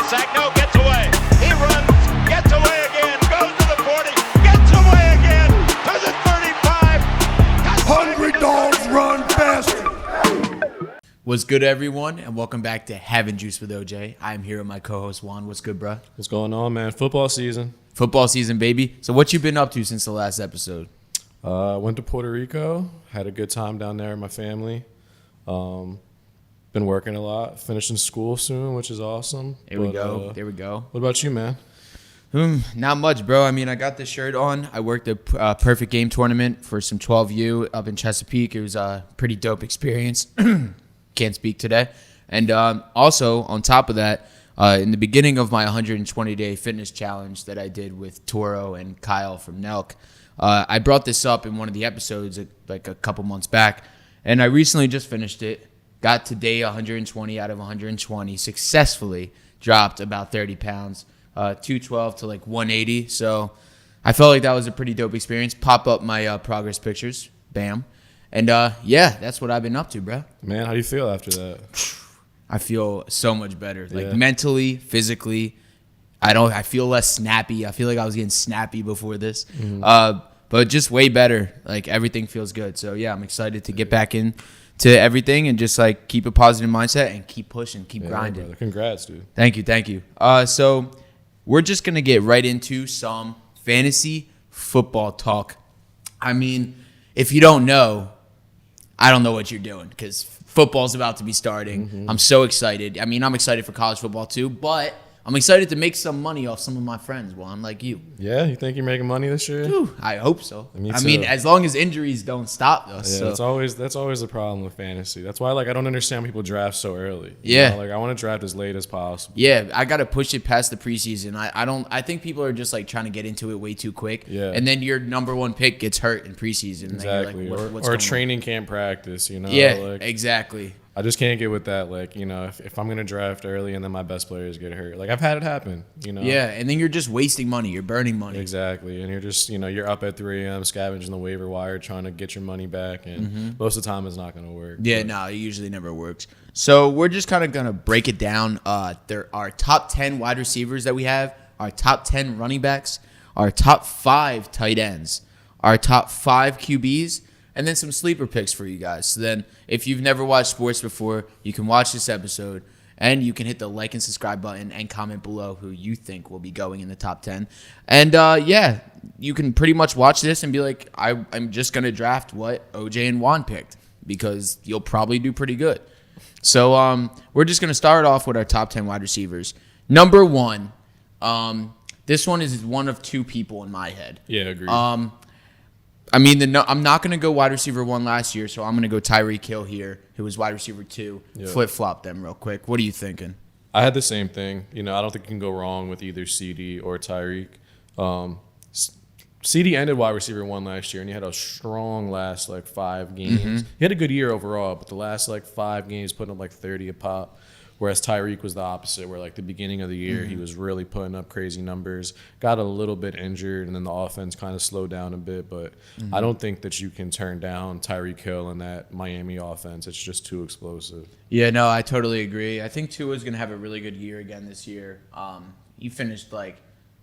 sack. No, gets away. He runs, gets away again, goes to the 40, gets away again to the 35. Hungry dogs run faster. What's good, everyone, and welcome back to Having Juice with OJ. I'm here with my co-host Juan. What's good, bro? What's going on, man? Football season. Football season, baby. So what you been up to since the last episode? Went to Puerto Rico. Had a good time down there with my family. Been working a lot. Finishing school soon, which is awesome. There we go. What about you, man? Not much, bro. I mean, I got this shirt on. I worked a perfect game tournament for some 12U up in Chesapeake. It was a pretty dope experience. Can't speak today. And also, on top of that, in the beginning of my 120-day fitness challenge that I did with Toro and Kyle from Nelk, I brought this up in one of the episodes like a couple months back, and I recently just finished it. Got to day 120 out of 120, successfully dropped about 30 pounds, 212 to like 180. So I felt like that was a pretty dope experience. Pop up my progress pictures. Bam. And yeah, that's what I've been up to, bro. Man, how do you feel after that? I feel so much better. Like mentally, physically. I feel less snappy. I feel like I was getting snappy before this. But just way better. Like everything feels good. So yeah, I'm excited to get back in to everything and just like keep a positive mindset and keep pushing, keep grinding. Brother. Congrats, dude. Thank you. So we're just gonna get right into some fantasy football talk. I mean, if you don't know, I don't know what you're doing because football's about to be starting. I'm so excited. I mean, I'm excited for college football too, but I'm excited to make some money off some of my friends, Juan, like you. Yeah, you think you're making money this year? I hope so. Me I too. mean, as long as injuries don't stop us. Yeah, so. that's always the problem with fantasy. That's why, like, I don't understand people draft so early. Yeah, like I want to draft as late as possible. Yeah, I got to push it past the preseason. I think people are just like trying to get into it way too quick. Yeah, and then your number one pick gets hurt in preseason. Exactly, like, or training camp practice. You know. Yeah, like, exactly. I just can't get with that. Like, you know, if I'm going to draft early and then my best players get hurt. Like, I've had it happen, you know. Yeah, and then you're just wasting money. You're burning money. Exactly. And you're just, you know, you're up at 3 a.m. scavenging the waiver wire trying to get your money back. And most of the time it's not going to work. Yeah, no, it usually never works. So we're just kind of going to break it down. There are top 10 wide receivers that we have, our top 10 running backs, our top 5 tight ends, our top 5 QBs, and then some sleeper picks for you guys. So then if you've never watched sports before, you can watch this episode and you can hit the like and subscribe button and comment below who you think will be going in the top 10. And yeah, you can pretty much watch this and be like, I'm just going to draft what OJ and Juan picked because you'll probably do pretty good. So we're just going to start off with our top 10 wide receivers. Number 1, this one is one of 2 people in my head. Yeah, agreed. I mean, I'm not going to go wide receiver 1 last year, so I'm going to go Tyreek Hill here, who was wide receiver 2. Yep. Flip-flop them real quick. What are you thinking? I had the same thing. You know, I don't think you can go wrong with either CD or Tyreek. CD ended wide receiver 1 last year, and he had a strong last, 5 games. He had a good year overall, but the last, 5 games putting up, 30 a pop. Whereas Tyreek was the opposite, where the beginning of the year he was really putting up crazy numbers, got a little bit injured, and then the offense kind of slowed down a bit. But I don't think that you can turn down Tyreek Hill in that Miami offense. It's just too explosive. Yeah, no, I totally agree. I think Tua's going to have a really good year again this year. He finished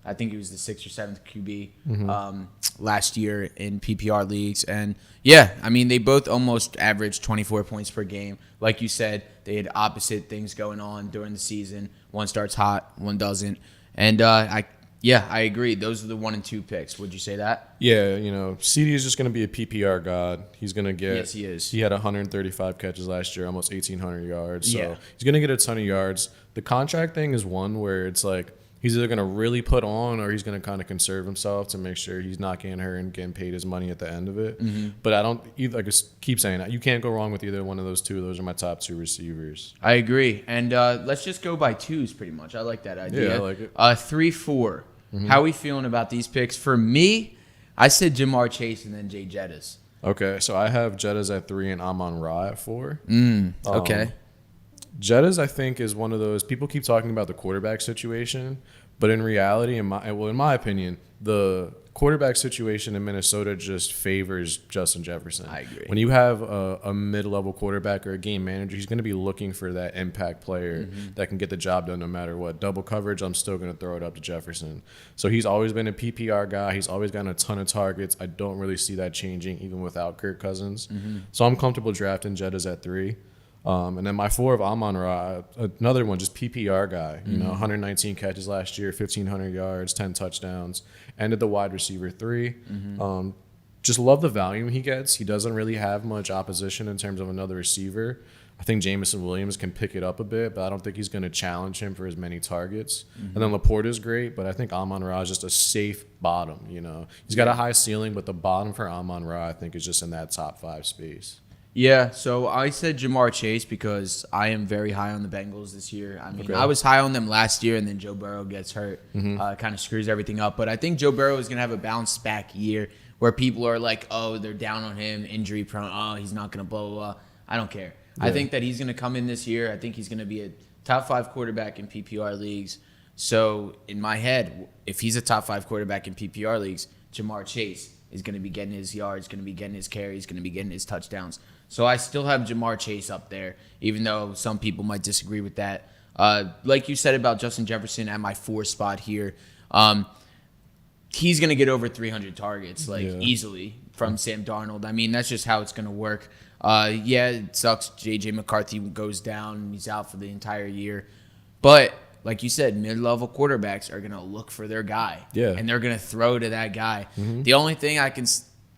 I think he was the 6th or 7th QB last year in PPR leagues. And, yeah, I mean, they both almost averaged 24 points per game. Like you said, they had opposite things going on during the season. One starts hot, one doesn't. And, I agree. Those are the 1 and 2 picks. Would you say that? Yeah, you know, CD is just going to be a PPR god. He's going to get – Yes, he is. He had 135 catches last year, almost 1,800 yards. So yeah. He's going to get a ton of yards. The contract thing is one where it's he's either going to really put on or he's going to kind of conserve himself to make sure he's not getting hurt and getting paid his money at the end of it. But I don't either. I just keep saying that. You can't go wrong with either one of those 2. Those are my top 2 receivers. I agree. And let's just go by 2s pretty much. I like that idea. Yeah, I like it. 3, 4. How are we feeling about these picks? For me, I said Jamar Chase and then Jay Jettis. Okay, so I have Jettis at 3 and Amon-Ra at 4. Okay. Jettas, I think, is one of those people keep talking about the quarterback situation, but in reality, in my opinion, the quarterback situation in Minnesota just favors Justin Jefferson. I agree. When you have a mid-level quarterback or a game manager, he's going to be looking for that impact player that can get the job done no matter what. Double coverage, I'm still going to throw it up to Jefferson. So he's always been a PPR guy. He's always gotten a ton of targets. I don't really see that changing even without Kirk Cousins. So I'm comfortable drafting Jettas at 3. And then my 4 of Amon-Ra, another one, just PPR guy. 119 catches last year, 1,500 yards, 10 touchdowns. Ended the wide receiver 3. Just love the volume he gets. He doesn't really have much opposition in terms of another receiver. I think Jameson Williams can pick it up a bit, but I don't think he's going to challenge him for as many targets. And then Laporta is great, but I think Amon-Ra is just a safe bottom. He's got a high ceiling, but the bottom for Amon-Ra, I think, is just in that top 5 space. Yeah, so I said Jamar Chase because I am very high on the Bengals this year. I mean, Okay. I was high on them last year, and then Joe Burrow gets hurt. Kind of screws everything up. But I think Joe Burrow is going to have a bounce-back year where people are like, oh, they're down on him, injury-prone. Oh, he's not going to blah, blah, blah. I don't care. I think that he's going to come in this year. I think he's going to be a top 5 quarterback in PPR leagues. So in my head, if he's a top 5 quarterback in PPR leagues, Jamar Chase is going to be getting his yards, going to be getting his carries, going to be getting his touchdowns. So I still have Jamar Chase up there, even though some people might disagree with that. Like you said about Justin Jefferson at my 4 spot here, he's going to get over 300 targets easily from Sam Darnold. I mean, that's just how it's going to work. It sucks. J.J. McCarthy goes down and he's out for the entire year. But like you said, mid-level quarterbacks are going to look for their guy. Yeah. And they're going to throw to that guy. The only thing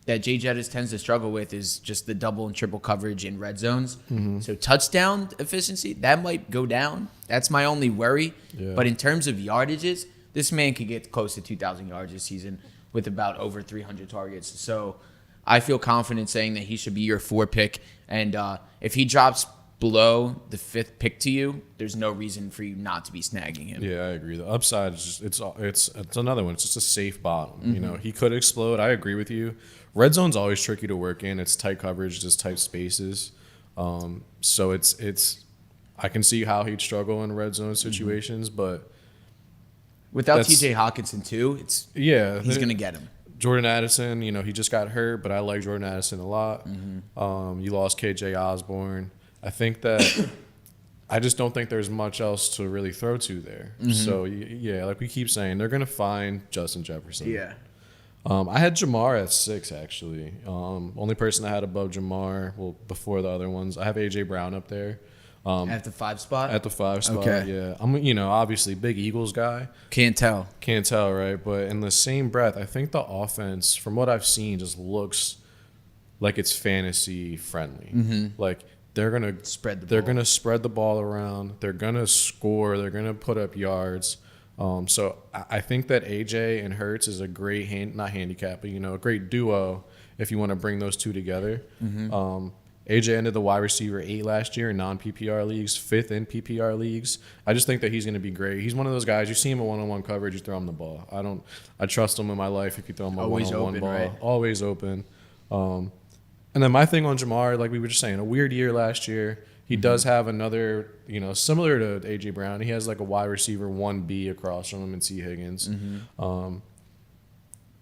that Jay Jettis tends to struggle with is just the double and triple coverage in red zones. So touchdown efficiency, that might go down. That's my only worry. Yeah. But in terms of yardages, this man could get close to 2,000 yards this season with about over 300 targets. So I feel confident saying that he should be your 4 pick. And if he drops below the 5th pick to you, there's no reason for you not to be snagging him. Yeah, I agree. The upside is just it's another one. It's just a safe bottom. He could explode. I agree with you. Red zone's always tricky to work in. It's tight coverage, just tight spaces. So it's I can see how he'd struggle in red zone situations, but Without T.J. Hawkinson too, he's going to get him. Jordan Addison, he just got hurt, but I like Jordan Addison a lot. You lost KJ Osborne. I think that I just don't think there's much else to really throw to there. So, like we keep saying, they're going to find Justin Jefferson. Yeah. I had Jamar at 6, actually. Only person I had above Jamar, before the other ones. I have A.J. Brown up there. At the 5 spot? At the 5 spot, Okay. yeah. I'm, obviously big Eagles guy. Can't tell. Can't tell, right? But in the same breath, I think the offense, from what I've seen, just looks like it's fantasy friendly. Like they're gonna Spread the They're ball. gonna spread the ball around. They're gonna score. They're gonna put up yards. So I think that AJ and Hurts is a great not handicap, but a great duo if you want to bring those two together. AJ ended the wide receiver 8 last year in non-PPR leagues, 5th in PPR leagues. I just think that he's going to be great. He's one of those guys, you see him in one-on-one coverage, you throw him the ball. I trust him in my life if you throw him a Always one-on-one open, ball. right? Always open. And then my thing on Jamar, like we were just saying, a weird year last year. He does have another, similar to A.J. Brown. He has like a wide receiver 1B across from him and T. Higgins.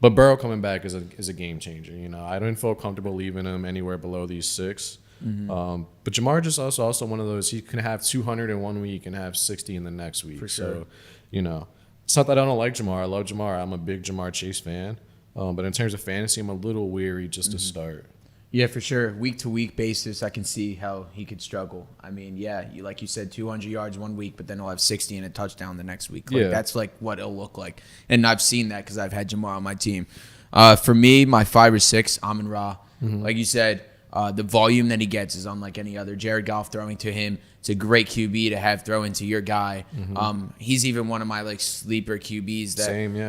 But Burrow coming back is a game changer. I don't feel comfortable leaving him anywhere below these 6. But Jamar just also one of those, he can have 200 in 1 week and have 60 in the next week. For sure. So, it's not that I don't like Jamar. I love Jamar. I'm a big Jamar Chase fan. But in terms of fantasy, I'm a little weary just to start. Yeah, for sure. Week-to-week basis, I can see how he could struggle. I mean, like you said, 200 yards 1 week, but then he'll have 60 and a touchdown the next week. That's like what it'll look like. And I've seen that because I've had Jamar on my team. For me, my 5 or 6, Amon-Ra. Like you said, the volume that he gets is unlike any other. Jared Goff throwing to him. It's a great QB to have throw into your guy. He's even one of my sleeper QBs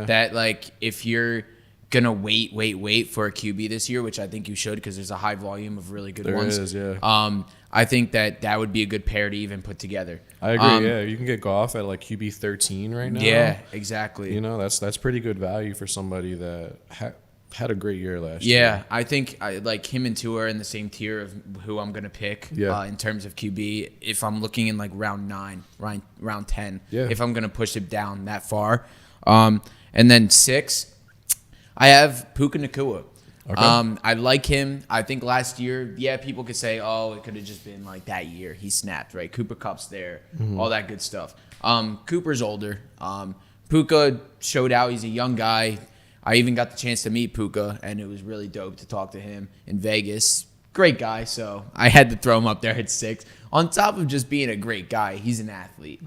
that if you're gonna wait for a QB this year, which I think you should because there's a high volume of really good ones. There is, yeah. I think that would be a good pair to even put together. I agree. Yeah, you can get Goff at QB 13 right now. Yeah, exactly. That's pretty good value for somebody that had a great year last year. Yeah, I think like him and Tua are in the same tier of who I'm gonna pick in terms of QB. If I'm looking in like round 9, round 10, if I'm gonna push it down that far, and then 6, I have Puka Nacua. Okay. I like him. I think last year, people could say, oh, it could have just been like that year. He snapped, right? Cooper Kupp's there, all that good stuff. Cooper's older. Puka showed out. He's a young guy. I even got the chance to meet Puka, and it was really dope to talk to him in Vegas. Great guy, so I had to throw him up there at 6. On top of just being a great guy, he's an athlete.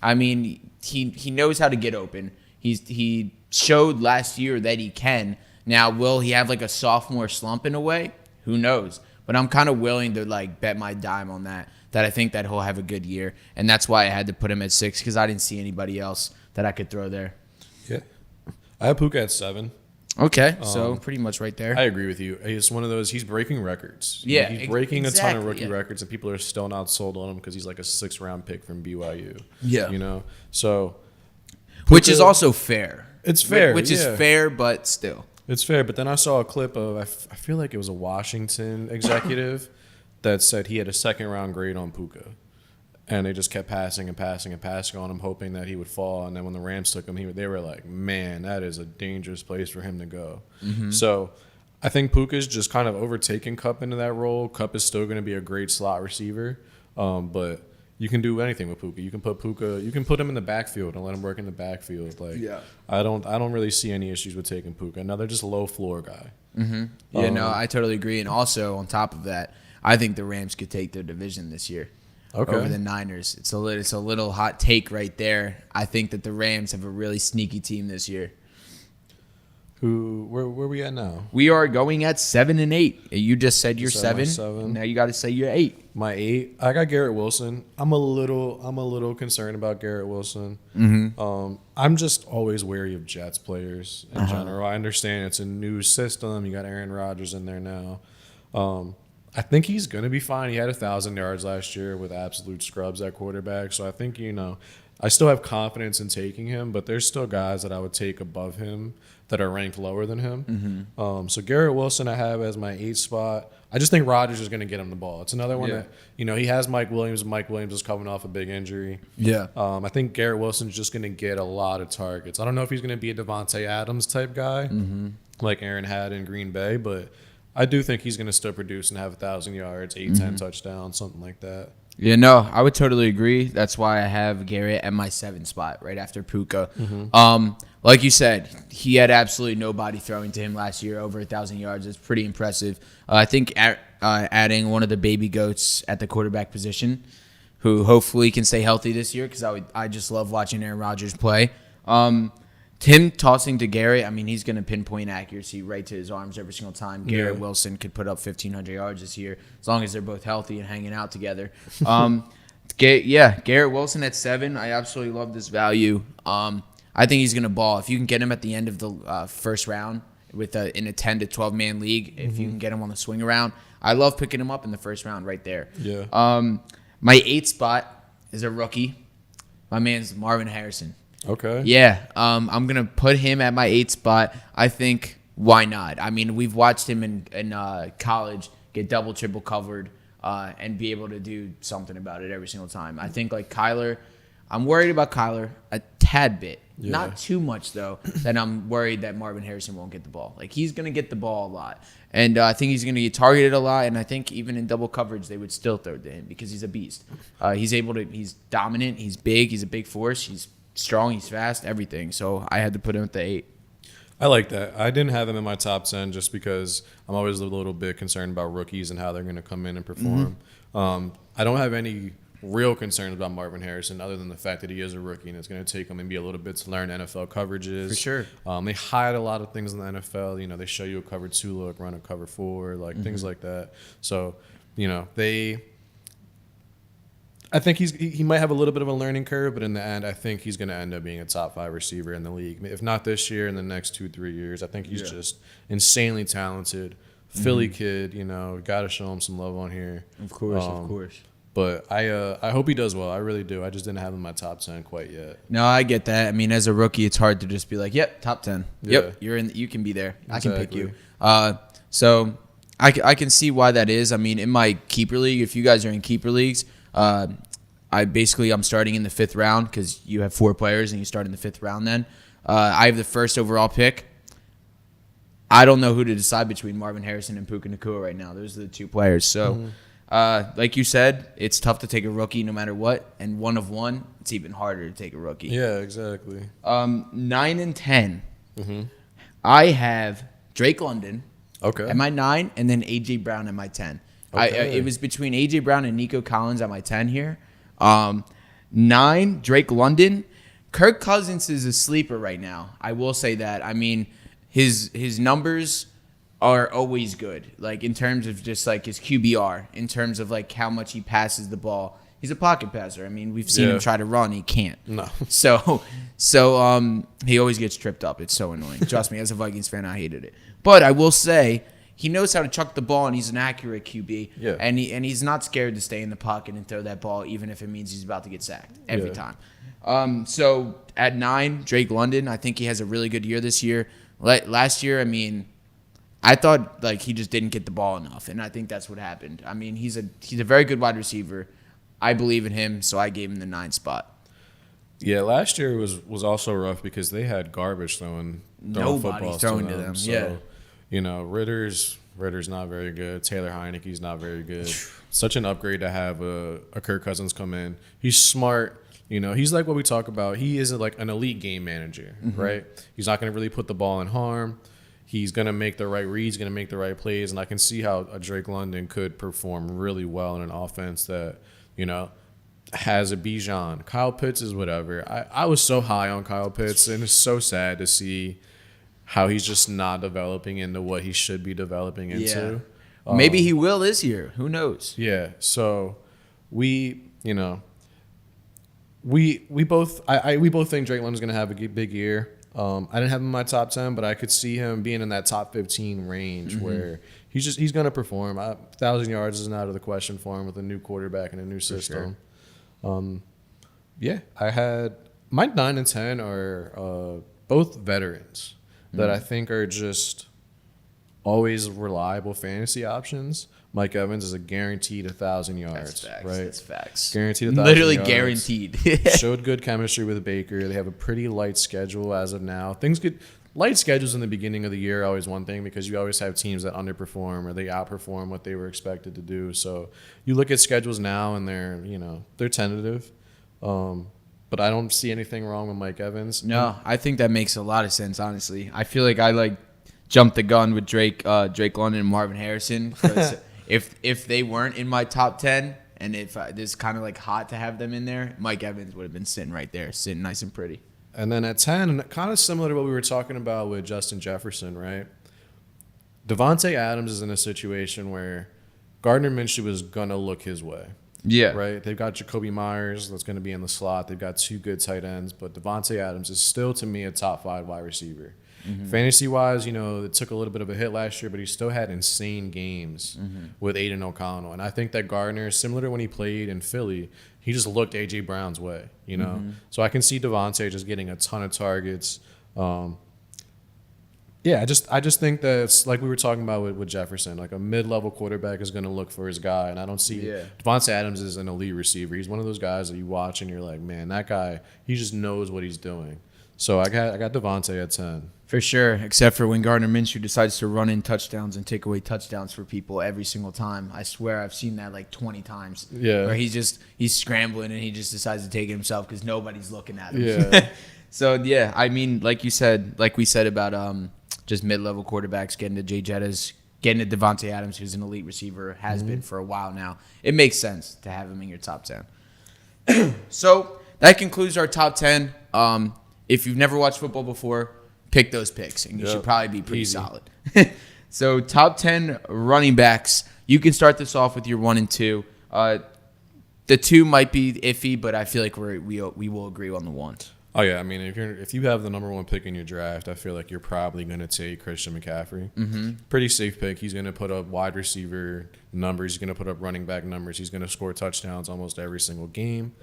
I mean, he knows how to get open. He showed last year that he can. Now, will he have like a sophomore slump in a way? Who knows? But I'm kind of willing to like bet my dime on that I think that he'll have a good year, and that's why I had to put him at 6 because I didn't see anybody else that I could throw there. Yeah. I have Puka at 7. Okay, so pretty much right there. I agree with you. He's one of those. He's breaking records. Yeah, he's breaking a ton of rookie records, and people are still not sold on him because he's like a 6th-round pick from BYU. Yeah, so Puka, which is also fair. It's fair, which is fair, but still, it's fair. But then I saw a clip of I feel like it was a Washington executive that said he had a 2nd-round grade on Puka. And they just kept passing and passing and passing on him, hoping that he would fall. And then when the Rams took him, they were like, man, that is a dangerous place for him to go. So I think Puka's just kind of overtaking Kupp into that role. Kupp is still going to be a great slot receiver. But you can do anything with Puka. You can put him in the backfield and let him work in the backfield. I don't really see any issues with taking Puka. Another just low floor guy. I totally agree. And also on top of that, I think the Rams could take their division this year. Over the Niners. It's a little hot take right there. I think that the Rams have a really sneaky team this year. Where we at now? We are going at 7 and 8. You just said you're 7. Now you got to say you're 8. My 8. I got Garrett Wilson. I'm a little concerned about Garrett Wilson. I'm just always wary of Jets players in general. I understand it's a new system. You got Aaron Rodgers in there now. I think he's going to be fine. He had 1,000 yards last year with absolute scrubs at quarterback. So I think, I still have confidence in taking him, but there's still guys that I would take above him that are ranked lower than him. So Garrett Wilson I have as my 8th spot. I just think Rodgers is going to get him the ball. It's another one that, he has Mike Williams, and Mike Williams is coming off a big injury. Yeah. I think Garrett Wilson's just going to get a lot of targets. I don't know if he's going to be a Devontae Adams type guy like Aaron had in Green Bay, but I do think he's going to still produce and have 1,000 yards, 8-10 touchdowns, something like that. Yeah, no, I would totally agree. That's why I have Garrett at my 7th spot, right after Puka. Like you said, he had absolutely nobody throwing to him last year, over 1,000 yards. It's pretty impressive. I think adding one of the baby goats at the quarterback position, who hopefully can stay healthy this year, because I just love watching Aaron Rodgers play. Him tossing to Garrett, I mean, he's going to pinpoint accuracy right to his arms every single time. Garrett Wilson could put up 1,500 yards this year, as long as they're both healthy and hanging out together. Garrett Wilson at 7, I absolutely love this value. I think he's going to ball. If you can get him at the end of the first round in a 10 to 12 man league, if you can get him on the swing around, I love picking him up in the first round right there. Yeah. My 8th spot is a rookie. My man's Marvin Harrison. Okay. Yeah, I'm going to put him at my 8th spot. I think, why not? I mean, we've watched him in college get double, triple covered and be able to do something about it every single time. I think, like Kyler, I'm worried about Kyler a tad bit. Yeah. Not too much, though, that I'm worried that Marvin Harrison won't get the ball. Like, he's going to get the ball a lot. And I think he's going to get targeted a lot. And I think even in double coverage, they would still throw to him because he's a beast. He's dominant. He's big. He's a big force. He's strong. He's fast. Everything. So I had to put him at the 8. I like that. I didn't have him in my top 10 just because I'm always a little bit concerned about rookies and how they're going to come in and perform. I don't have any real concerns about Marvin Harrison other than the fact that he is a rookie and it's going to take him maybe a little bit to learn NFL coverages. For sure. They hide a lot of things in the NFL. You know, they show you a cover 2 look, run a cover 4, like things like that. So, you know, I think he might have a little bit of a learning curve, but in the end, I think he's going to end up being a top 5 receiver in the league. If not this year, in the next 2-3 years. I think he's just insanely talented. Philly kid, you know, got to show him some love on here. Of course. But I hope he does well. I really do. I just didn't have him in my top 10 quite yet. No, I get that. I mean, as a rookie, it's hard to just be like, "Yep, top 10. Yep, Yeah. you can be there. Exactly. I can pick you." So I can see why that is. I mean, in my keeper league, if you guys are in keeper leagues, I'm starting in the 5th round because you have 4 players and you start in the 5th round. Then I have the 1st overall pick. I don't know who to decide between Marvin Harrison and Puka Nacua right now. Those are the 2 players. So. Like you said, it's tough to take a rookie no matter what, and 1 of 1, it's even harder to take a rookie. Yeah, exactly. 9 and 10, I have Drake London at my 9, and then A.J. Brown at my 10. Okay. It was between A.J. Brown and Nico Collins at my 10 here. 9, Drake London. Kirk Cousins is a sleeper right now. I will say that. I mean, his numbers are always good, like in terms of just like his QBR, in terms of like how much he passes the ball. He's a pocket passer. I mean, we've seen him try to run, he can't. No. So he always gets tripped up. It's so annoying. Trust me, as a Vikings fan, I hated it. But I will say he knows how to chuck the ball, and he's an accurate QB. Yeah. And he's not scared to stay in the pocket and throw that ball, even if it means he's about to get sacked every time. So at 9, Drake London, I think he has a really good year this year. Last year, I mean, I thought like he just didn't get the ball enough, and I think that's what happened. I mean, he's a very good wide receiver. I believe in him, so I gave him the 9 spot. Yeah, last year was also rough because they had garbage throwing Nobody's footballs throwing to to them. them. So, Yeah. you know, Ritter's not very good. Taylor Heineke's not very good. Such an upgrade to have a Kirk Cousins come in. He's smart. You know, he's like what we talk about. He isn't like an elite game manager, right? He's not going to really put the ball in harm. He's going to make the right reads, going to make the right plays, and I can see how a Drake London could perform really well in an offense that, you know, has a Bijan. Kyle Pitts is whatever. I was so high on Kyle Pitts, and it's so sad to see how he's just not developing into what he should be developing into. Yeah. Maybe he will this year. Who knows? Yeah. So we both think Drake London's going to have a big year. I didn't have him in my top 10, but I could see him being in that top 15 range where he's going to perform. 1,000 yards isn't out of the question for him with a new quarterback and a new system. I had my 9 and 10 are both veterans that I think are just always reliable fantasy options. Mike Evans is a guaranteed 1,000 yards. That's facts. Right? That's facts. Guaranteed 1,000 Literally yards. guaranteed. Showed good chemistry with Baker. They have a pretty light schedule as of now. Light schedules in the beginning of the year are always one thing because you always have teams that underperform or they outperform what they were expected to do. So you look at schedules now and they're tentative. But I don't see anything wrong with Mike Evans. No, I think that makes a lot of sense, honestly. I feel like I jumped the gun with Drake London and Marvin Harrison because if they weren't in my top 10 and if this kind of like hot to have them in there, Mike Evans would have been sitting right there, sitting nice and pretty. And then at 10, kind of similar to what we were talking about with Justin Jefferson, right? Devontae Adams is in a situation where Gardner Minshew is going to look his way. Yeah. Right? They've got Jacoby Myers that's going to be in the slot. They've got 2 good tight ends. But Devontae Adams is still, to me, a top 5 wide receiver. Fantasy-wise, it took a little bit of a hit last year, but he still had insane games with Aiden O'Connell. And I think that Gardner, similar to when he played in Philly, he just looked A.J. Brown's way, So I can see Devontae just getting a ton of targets. I just think that it's like we were talking about with Jefferson, like a mid-level quarterback is going to look for his guy, and I don't see Devontae Adams is an elite receiver. He's one of those guys that you watch and you're like, man, that guy, he just knows what he's doing. So I got Devontae at 10. For sure, except for when Gardner Minshew decides to run in touchdowns and take away touchdowns for people every single time. I swear I've seen that like 20 times. Yeah. Where he's scrambling and he just decides to take it himself because nobody's looking at him. Yeah. So, yeah, I mean, like we said about just mid-level quarterbacks getting to Jay Jettas, getting to Devontae Adams, who's an elite receiver, has been for a while now. It makes sense to have him in your top 10. So that concludes our top 10. If you've never watched football before, pick those picks, and you should probably be pretty solid. So top 10 running backs. You can start this off with your 1 and 2. The 2 might be iffy, but I feel like we will agree on the 1. Oh yeah, I mean if you have the number 1 pick in your draft, I feel like you're probably going to take Christian McCaffrey. Mm-hmm. Pretty safe pick. He's going to put up wide receiver numbers. He's going to put up running back numbers. He's going to score touchdowns almost every single game.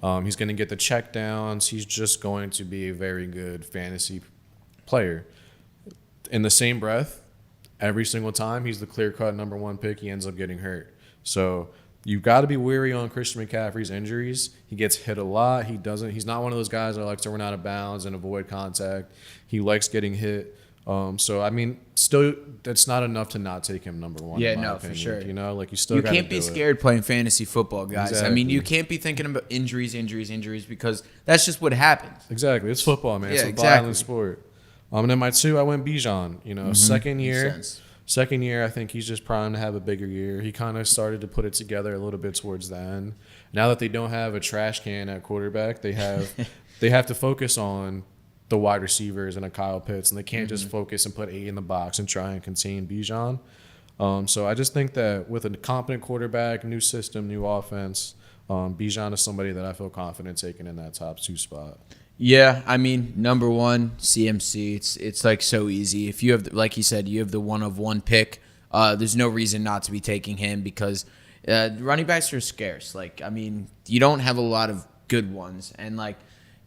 He's going to get the check downs. He's just going to be a very good fantasy player. In the same breath, every single time he's the clear-cut number 1 pick, he ends up getting hurt. So you've got to be wary on Christian McCaffrey's injuries. He gets hit a lot. He's not one of those guys that likes to run out of bounds and avoid contact. He likes getting hit. So I mean, still, that's not enough to not take him number 1. Yeah, in my no, opinion. for sure. You know, like you can't be scared playing fantasy football, guys. Exactly. I mean, you can't be thinking about injuries because that's just what happens. Exactly, it's football, man. Yeah, it's a exactly. violent sport. And then my 2, I went Bijan. You know, second year, I think he's just primed to have a bigger year. He kind of started to put it together a little bit towards the end. Now that they don't have a trash can at quarterback, they have to focus on the wide receivers and a Kyle Pitts, and they can't just focus and put 8 in the box and try and contain Bijan. So I just think that with a competent quarterback, new system, new offense, Bijan is somebody that I feel confident taking in that top 2 spot. Yeah, I mean, number 1, CMC. It's like so easy. If you have, like you said, you have the 1 of 1 pick, there's no reason not to be taking him because running backs are scarce. Like, I mean, you don't have a lot of good ones, and like,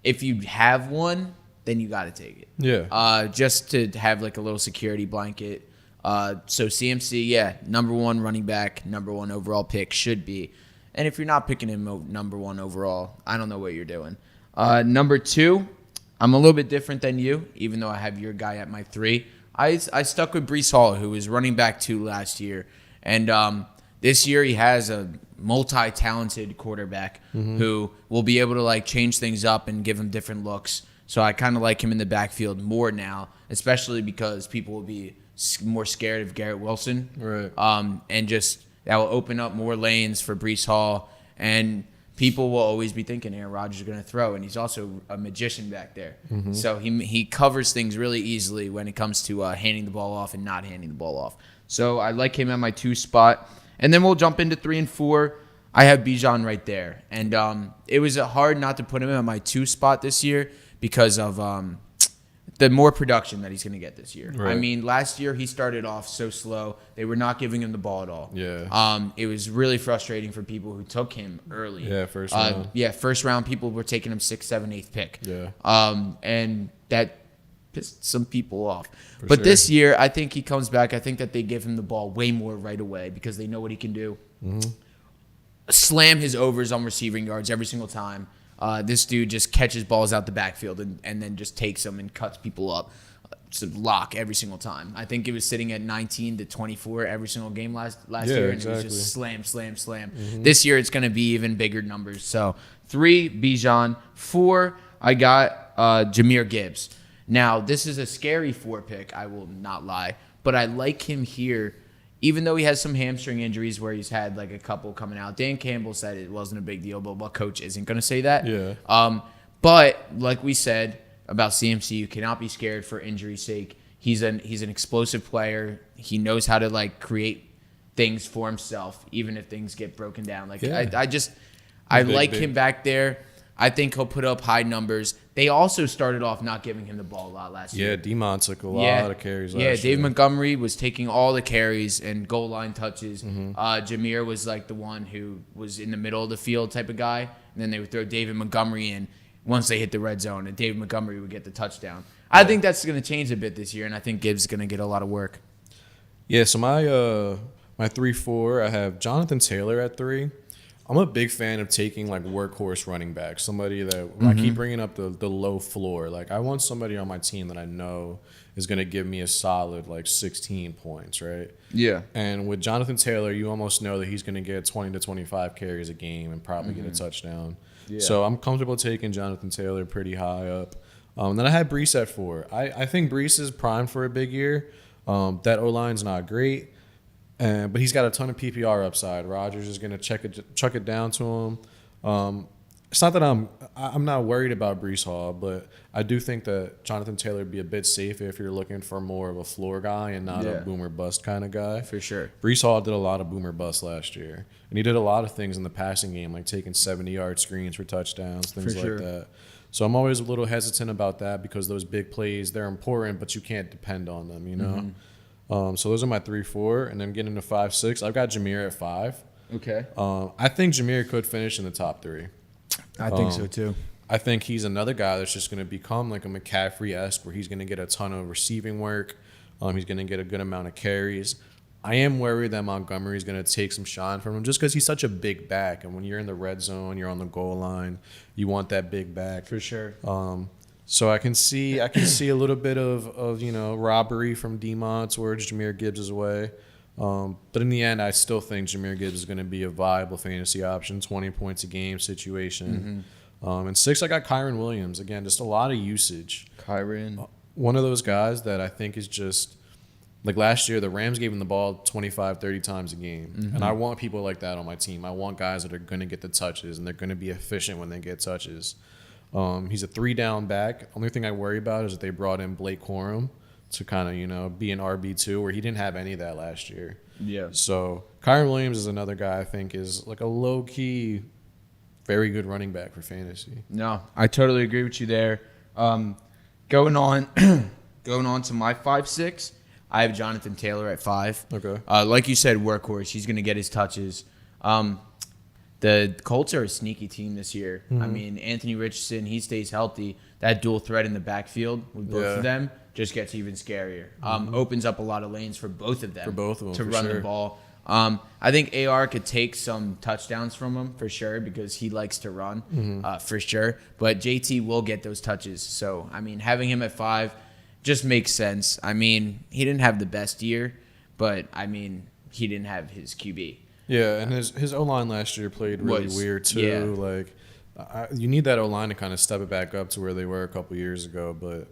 if you have one, then you got to take it. Yeah. Just to have like a little security blanket. So CMC, yeah, number 1 running back, number 1 overall pick should be. And if you're not picking him number 1 overall, I don't know what you're doing. Number 2, I'm a little bit different than you, even though I have your guy at my 3. I stuck with Breece Hall, who was running back 2 last year. And this year he has a multi-talented quarterback who will be able to like change things up and give him different looks. So I kind of like him in the backfield more now, especially because people will be more scared of Garrett Wilson. Right. And just that will open up more lanes for Breece Hall. And people will always be thinking Aaron Rodgers is going to throw, and he's also a magician back there. So he covers things really easily when it comes to handing the ball off and not handing the ball off. So I like him at my 2 spot. And then we'll jump into 3 and 4. I have Bijan right there. And it was hard not to put him at my 2 spot this year because of the more production that he's going to get this year. Right. I mean, last year he started off so slow. They were not giving him the ball at all. Yeah. It was really frustrating for people who took him early. Yeah, first round. First round people were taking him 6th, 7th, 8th pick. Yeah. And that pissed some people off. For But this year, I think he comes back. I think that they give him the ball way more right away because they know what he can do. Slam his overs on receiving yards every single time. This dude just catches balls out the backfield and then just takes them and cuts people up. It's a lock every single time. I think it was sitting at 19 to 24 every single game last year, and it was just slam, slam, slam. This year, it's going to be even bigger numbers. So 3, Bijan. 4, I got Jahmyr Gibbs. Now, this is a scary 4 pick, I will not lie, but I like him here. Even though he has some hamstring injuries where he's had like a couple coming out. Dan Campbell said it wasn't a big deal, but what coach isn't going to say that? Yeah. But like we said about CMC, you cannot be scared for injury's sake. He's an explosive player. He knows how to like create things for himself, even if things get broken down. Like I like him back there. I think he'll put up high numbers. They also started off not giving him the ball a lot last year. Yeah, D-Mon took a lot of carries last year. Yeah, Dave Montgomery was taking all the carries and goal line touches. Jahmyr was like the one who was in the middle of the field type of guy. And then they would throw David Montgomery in once they hit the red zone, and David Montgomery would get the touchdown. I think that's going to change a bit this year, and I think Gibbs is going to get a lot of work. Yeah, so my 3-4, I have Jonathan Taylor at 3. I'm a big fan of taking like workhorse running back, somebody that I keep bringing up the low floor. Like I want somebody on my team that I know is going to give me a solid like 16 points, right? Yeah. And with Jonathan Taylor, you almost know that he's going to get 20 to 25 carries a game and probably get a touchdown. Yeah. So I'm comfortable taking Jonathan Taylor pretty high up. Then I had Breece at 4. I think Breece is primed for a big year. That O-line's not great. But he's got a ton of PPR upside. Rodgers is going to chuck it down to him. it's not that I'm not worried about Breece Hall, but I do think that Jonathan Taylor would be a bit safer if you're looking for more of a floor guy and not a boomer bust kind of guy. For sure. Breece Hall did a lot of boomer bust last year, and he did a lot of things in the passing game, like taking 70-yard screens for touchdowns, things like that. So I'm always a little hesitant about that because those big plays, they're important, but you can't depend on them, you know? So those are my 3, 4, and then getting to 5, 6. I've got Jameer at 5. Okay. I think Jameer could finish in the top 3. I think so too. I think he's another guy that's just going to become like a McCaffrey-esque where he's going to get a ton of receiving work. He's going to get a good amount of carries. I am worried that Montgomery's going to take some shine from him just because he's such a big back. And when you're in the red zone, you're on the goal line, you want that big back. For sure. So I can see a little bit of robbery from D-Mont towards Jahmyr Gibbs' way. But in the end, I still think Jahmyr Gibbs is going to be a viable fantasy option, 20 points a game situation. And 6, I got Kyron Williams. Again, just a lot of usage. Kyron. One of those guys that I think is just, like last year, the Rams gave him the ball 25, 30 times a game. And I want people like that on my team. I want guys that are going to get the touches, and they're going to be efficient when they get touches. He's a 3-down back. Only thing I worry about is that they brought in Blake Corum to kind of, be an RB2 where he didn't have any of that last year. Yeah. So Kyron Williams is another guy I think is like a low-key, very good running back for fantasy. No, I totally agree with you there. Going on to my 5, 6, I have Jonathan Taylor at 5. Okay. Like you said, workhorse. He's going to get his touches. The Colts are a sneaky team this year. I mean, Anthony Richardson, he stays healthy. That dual threat in the backfield with both of them just gets even scarier. Opens up a lot of lanes for both of them. To run the ball. I think AR could take some touchdowns from him for sure because he likes to run for sure. But JT will get those touches. So, I mean, having him at 5 just makes sense. I mean, he didn't have the best year, but, I mean, he didn't have his QB. Yeah, and his O-line last year played really weird too. Yeah. Like, you need that O-line to kind of step it back up to where they were a couple years ago. But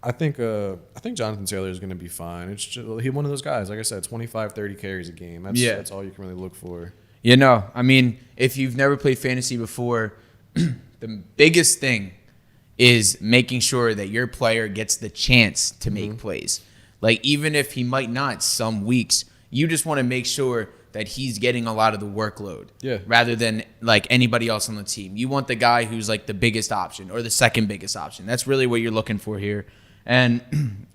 I think Jonathan Taylor is going to be fine. It's just, he's one of those guys. Like I said, 25, 30 carries a game. That's all you can really look for. I mean, if you've never played fantasy before, the biggest thing is making sure that your player gets the chance to make plays. Like, even if he might not some weeks, you just want to make sure that he's getting a lot of the workload rather than like anybody else on the team. You want the guy who's like the biggest option or the second biggest option. That's really what you're looking for here. And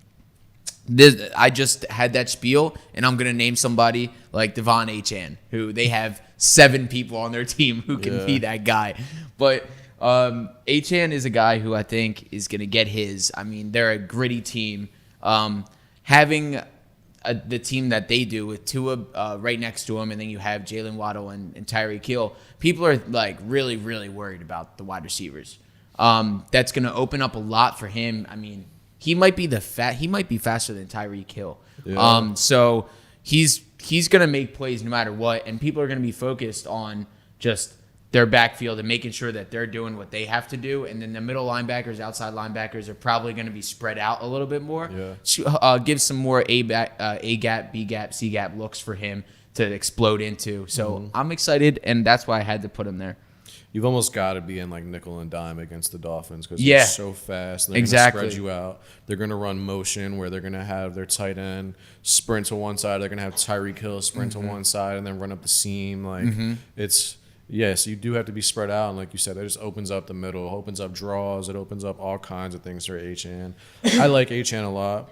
I just had that spiel, and I'm going to name somebody like Devon Achane, who they have 7 people on their team who can be that guy. But Achane is a guy who I think is going to get his. I mean, they're a gritty team. Having the team that they do with Tua right next to him, and then you have Jalen Waddle and Tyreek Hill, people are like really, really worried about the wide receivers. That's going to open up a lot for him. I mean, he might be faster than Tyreek Hill. Yeah. So he's going to make plays no matter what, and people are going to be focused on just their backfield and making sure that they're doing what they have to do. And then the middle linebackers, outside linebackers are probably going to be spread out a little bit more. Yeah. Give some more A gap, B gap, C gap looks for him to explode into. So I'm excited, and that's why I had to put him there. You've almost got to be in like nickel and dime against the Dolphins because they're so fast. They're going to spread you out. They're going to run motion where they're going to have their tight end sprint to one side. They're going to have Tyreek Hill sprint to one side and then run up the seam. Like it's so you do have to be spread out. And like you said, it just opens up the middle, opens up draws. It opens up all kinds of things for Achane. I like Achane a lot.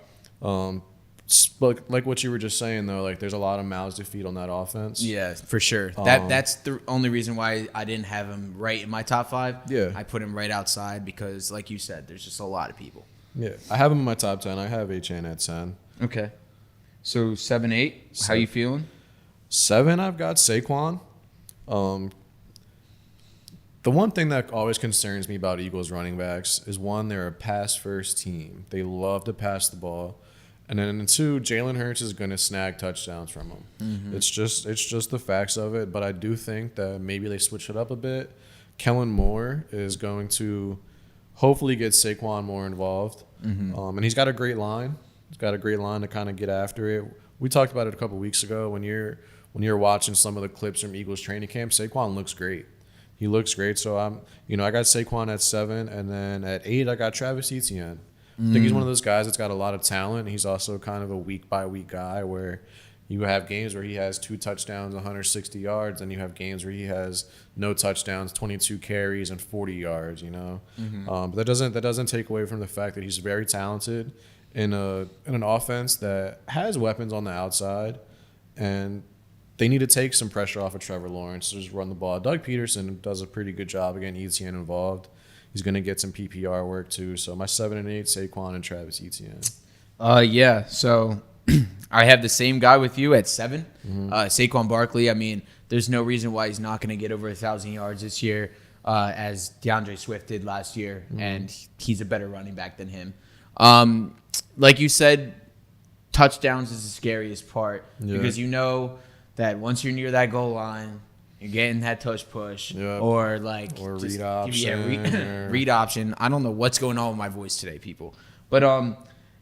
But like what you were just saying, though, like there's a lot of mouths to feed on that offense. Yeah, for sure. That's the only reason why I didn't have him right in my top 5. Yeah. I put him right outside because, like you said, there's just a lot of people. Yeah. I have him in my top 10. I have Achane at 10. Okay. So 7, 8, how you feeling? 7, I've got Saquon. The one thing that always concerns me about Eagles running backs is, one, they're a pass-first team. They love to pass the ball. And then 2, Jalen Hurts is going to snag touchdowns from him. It's just the facts of it. But I do think that maybe they switch it up a bit. Kellen Moore is going to hopefully get Saquon more involved. And he's got a great line. He's got a great line to kind of get after it. We talked about it a couple weeks ago when you're watching some of the clips from Eagles training camp. Saquon looks great. He looks great. So I got Saquon at 7, and then at 8 I got Travis Etienne. I think he's one of those guys that's got a lot of talent. He's also kind of a week by week guy where you have games where he has 2 touchdowns, 160 yards, and you have games where he has no touchdowns, 22 carries, and 40 yards. But that doesn't take away from the fact that he's very talented in an offense that has weapons on the outside, and they need to take some pressure off of Trevor Lawrence to just run the ball. Doug Peterson does a pretty good job of getting Etienne involved. He's going to get some PPR work too. So my 7 and 8, Saquon and Travis Etienne. Yeah. So I have the same guy with you at 7. Saquon Barkley. I mean, there's no reason why he's not going to get over 1,000 yards this year, as DeAndre Swift did last year, and he's a better running back than him. Like you said, touchdowns is the scariest part because you know that once you're near that goal line, you're getting that touch push or read option. Read option. I don't know what's going on with my voice today, people. But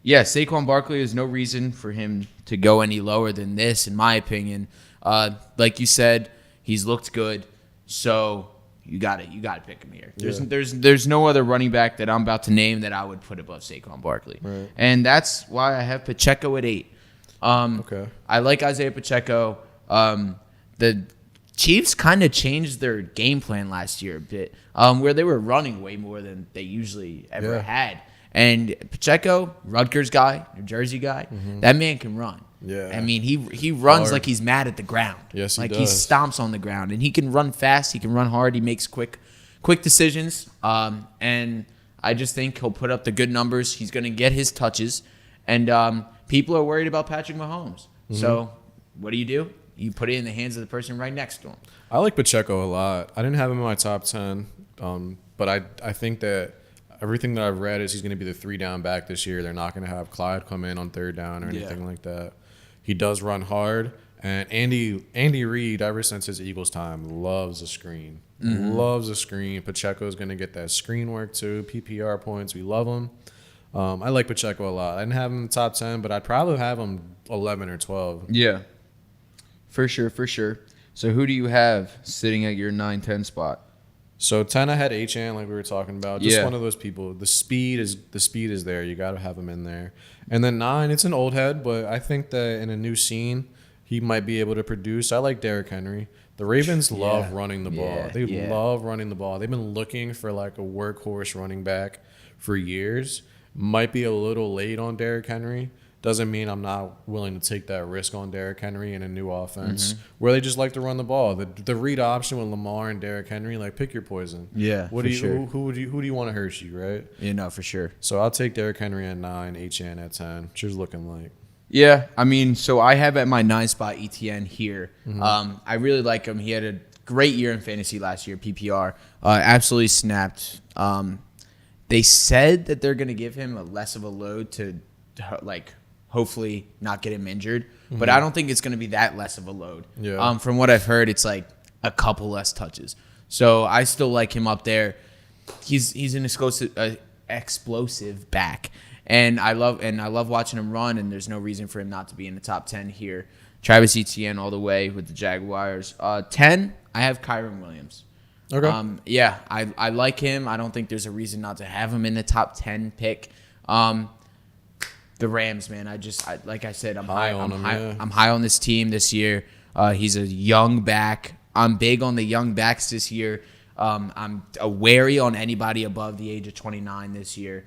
Saquon Barkley, there's no reason for him to go any lower than this, in my opinion. Like you said, he's looked good, so you got to pick him here. There's no other running back that I'm about to name that I would put above Saquon Barkley, and that's why I have Pacheco at 8. Okay. I like Isaiah Pacheco. The Chiefs kind of changed their game plan last year a bit, where they were running way more than they usually ever had. And Pacheco, Rutgers guy, New Jersey guy, that man can run. Yeah. I mean, he runs like he's mad at the ground. Yes, he like does. He stomps on the ground, and he can run fast. He can run hard. He makes quick decisions. And I just think he'll put up the good numbers. He's going to get his touches, and people are worried about Patrick Mahomes. So what do? You put it in the hands of the person right next to him. I like Pacheco a lot. I didn't have him in my top 10, but I think that everything that I've read is he's going to be the 3-down back this year. They're not going to have Clyde come in on 3rd down or anything like that. He does run hard. And Andy Reid, ever since his Eagles time, loves a screen. Loves a screen. Pacheco's going to get that screen work too. PPR points. We love him. I like Pacheco a lot. I didn't have him in the top 10, but I'd probably have him 11 or 12. Yeah. For sure. So who do you have sitting at your 9-10 spot? So 10, I had Achane, like we were talking about. Just one of those people. The speed is there. You got to have him in there. And then 9, it's an old head, but I think that in a new scene, he might be able to produce. I like Derrick Henry. The Ravens love running the ball. They love running the ball. They've been looking for like a workhorse running back for years. Might be a little late on Derrick Henry. Doesn't mean I'm not willing to take that risk on Derrick Henry in a new offense where they just like to run the ball. The read option with Lamar and Derrick Henry, like pick your poison. Yeah, who do you want to hurt you, right? Yeah, no, for sure. So I'll take Derrick Henry at 9, Achane at 10. What's yours looking like? Yeah, I mean, so I have at my 9 spot Etienne here. I really like him. He had a great year in fantasy last year, PPR. Absolutely snapped. They said that they're going to give him a less of a load to hopefully not get him injured. But I don't think it's going to be that less of a load. Yeah. From what I've heard, it's like a couple less touches. So I still like him up there. He's an explosive back. And I love watching him run, and there's no reason for him not to be in the top 10 here. Travis Etienne all the way with the Jaguars. 10, I have Kyron Williams. Okay. I like him. I don't think there's a reason not to have him in the top 10 pick. The Rams, man, like I said, I'm high on this team this year. He's a young back. I'm big on the young backs this year. I'm wary on anybody above the age of 29 this year,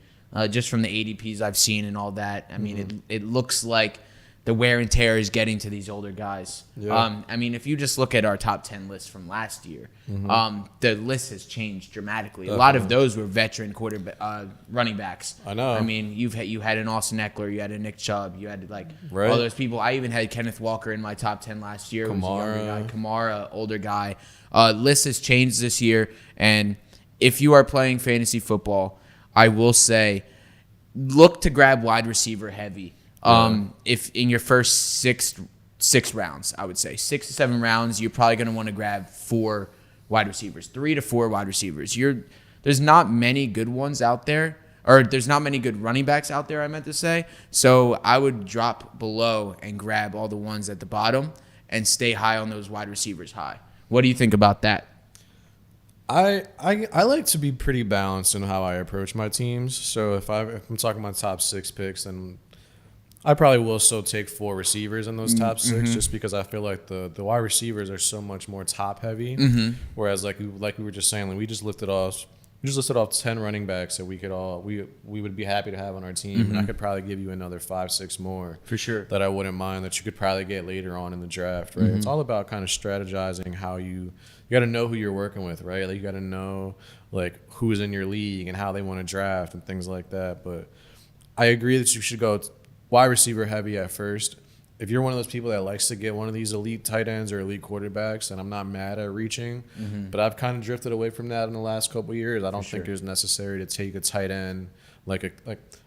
just from the ADPs I've seen and all that. I mean, it looks like the wear and tear is getting to these older guys. Yeah. I mean, if you just look at our top 10 list from last year, the list has changed dramatically. Definitely. A lot of those were veteran running backs. I know. I mean, you had an Austin Eckler, you had a Nick Chubb, you had Right. all those people. I even had Kenneth Walker in my top 10 last year. Who's a younger guy. Kamara, older guy. List has changed this year, and if you are playing fantasy football, I will say, look to grab wide receiver heavy. If in your first six rounds, I would say 6 to 7 rounds, you're probably going to want to grab 4 wide receivers, 3 to 4 wide receivers. There's not many good ones out there, or there's not many good running backs out there, I meant to say. So I would drop below and grab all the ones at the bottom and stay high on those wide receivers high. What do you think about that? I like to be pretty balanced in how I approach my teams. So if I'm talking about top 6 picks, then I probably will still take 4 receivers in those top 6, just because I feel like the wide receivers are so much more top heavy. Whereas like we were just saying, like we just listed off 10 running backs that we would be happy to have on our team, and I could probably give you another 5-6 more For sure. that I wouldn't mind that you could probably get later on in the draft. Right? It's all about kind of strategizing how you got to know who you're working with, right? Like you got to know like who's in your league and how they want to draft and things like that. But I agree that you should go wide receiver heavy at first. If you're one of those people that likes to get one of these elite tight ends or elite quarterbacks, and I'm not mad at reaching, but I've kind of drifted away from that in the last couple of years. I don't think it's necessary to take a tight end like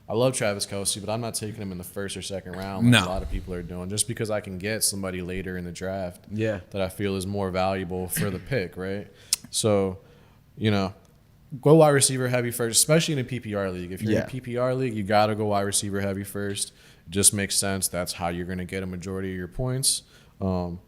I love Travis Kelce, but I'm not taking him in the first or second round like a lot of people are doing, just because I can get somebody later in the draft that I feel is more valuable for the pick, right? So, go wide receiver heavy first, especially in a PPR league. If you're in a PPR league, you got to go wide receiver heavy first. It just makes sense. That's how you're going to get a majority of your points. So